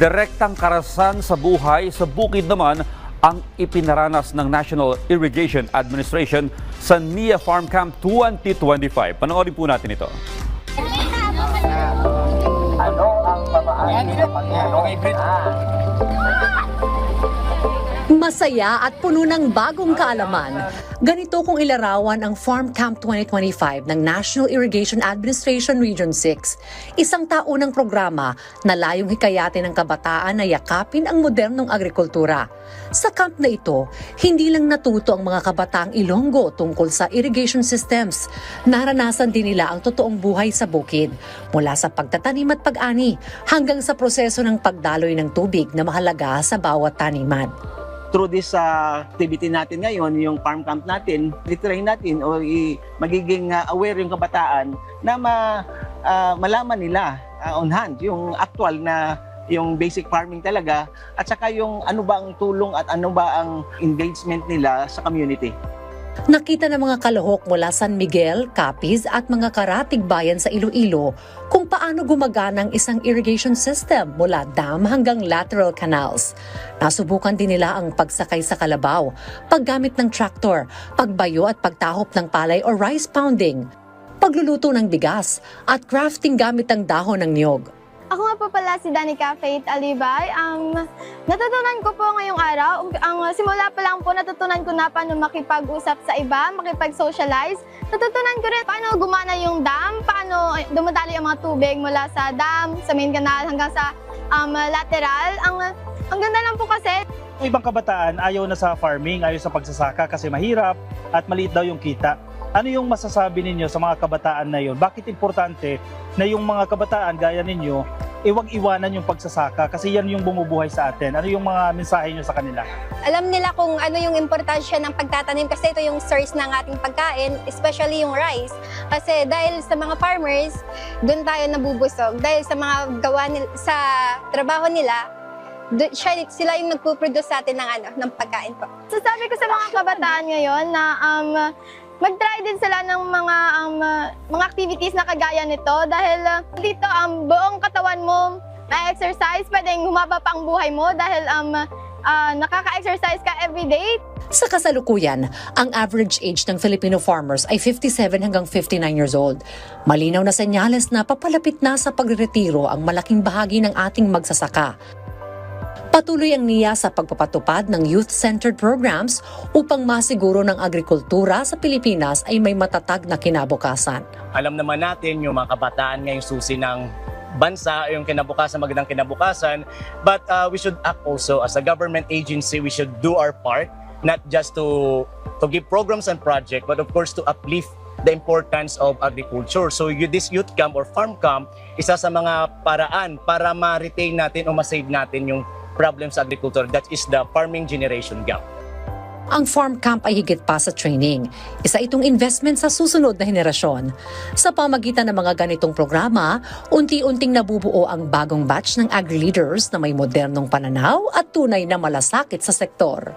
Direktang karasan sa buhay sa bukid naman ang ipinaranas ng National Irrigation Administration sa NIA Farm Camp 2025. Panoorin po natin ito. Ano ang pamahalaan ng Panginoon? Masaya at puno ng bagong kaalaman. Ganito kung ilarawan ang Farm Camp 2025 ng National Irrigation Administration Region 6. Isang taunang programa na layong hikayatin ng kabataan na yakapin ang modernong agrikultura. Sa camp na ito, hindi lang natuto ang mga kabataang Ilonggo tungkol sa irrigation systems. Naranasan din nila ang totoong buhay sa bukid, mula sa pagtatanim at pag-ani hanggang sa proseso ng pagdaloy ng tubig na mahalaga sa bawat taniman. Through this activity natin ngayon, yung farm camp natin, i-train natin o magiging aware yung kabataan na malaman nila on hand yung actual na yung basic farming talaga at saka yung ano ba ang tulong at ano ba ang engagement nila sa community. Nakita ng mga kalahok mula San Miguel, Capiz at mga karatig bayan sa Iloilo kung paano gumagana ang isang irrigation system mula dam hanggang lateral canals. Nasubukan din nila ang pagsakay sa kalabaw, paggamit ng traktor, pagbayo at pagtahop ng palay o rice pounding, pagluluto ng bigas at crafting gamit ang dahon ng niyog. Ako nga po pala si Danica Faith Alibay. Natutunan ko po ngayong araw, simula pa lang po natutunan ko na paano makipag-usap sa iba, makipag-socialize. Natutunan ko rin paano gumana yung dam, paano dumadali ang mga tubig mula sa dam, sa main canal hanggang sa lateral. Ang ganda lang po kasi. Ibang kabataan ayaw na sa farming, ayaw sa pagsasaka kasi mahirap at maliit daw yung kita. Ano yung masasabi ninyo sa mga kabataan na yun? Bakit importante na yung mga kabataan gaya ninyo, iwag iwanan yung pagsasaka kasi yan yung bumubuhay sa atin? Ano yung mga mensahe nyo sa kanila? Alam nila kung ano yung importansya ng pagtatanim kasi ito yung source ng ating pagkain, especially yung rice. Kasi dahil sa mga farmers, doon tayo nabubusog. Dahil sa mga gawa nila, sa trabaho nila, sila yung nagpo-produce sa atin ng pagkain po. Sasabi ko sa mga kabataan ngayon na mag-try din sila ng mga activities na kagaya nito dahil dito buong katawan mo na-exercise, pwedeng humaba pa ang buhay mo dahil nakaka-exercise ka everyday. Sa kasalukuyan, ang average age ng Filipino farmers ay 57 hanggang 59 years old. Malinaw na senyales na papalapit na sa pagretiro ang malaking bahagi ng ating magsasaka. Patuloy ang NIA sa pagpapatupad ng youth-centered programs upang masiguro ng agrikultura sa Pilipinas ay may matatag na kinabukasan. Alam naman natin yung mga kabataan ngayong susi ng bansa, yung kinabukasan, magandang kinabukasan. But we should act also as a government agency. We should do our part, not just to give programs and projects, but of course to uplift the importance of agriculture. So this youth camp or farm camp, isa sa mga paraan para ma-retain natin o ma-save natin yung problem sa agriculture, that is the farming generation gap. Ang farm camp ay higit pa sa training. Isa itong investment sa susunod na henerasyon. Sa pamagitan ng mga ganitong programa, unti-unting nabubuo ang bagong batch ng agri-leaders na may modernong pananaw at tunay na malasakit sa sektor.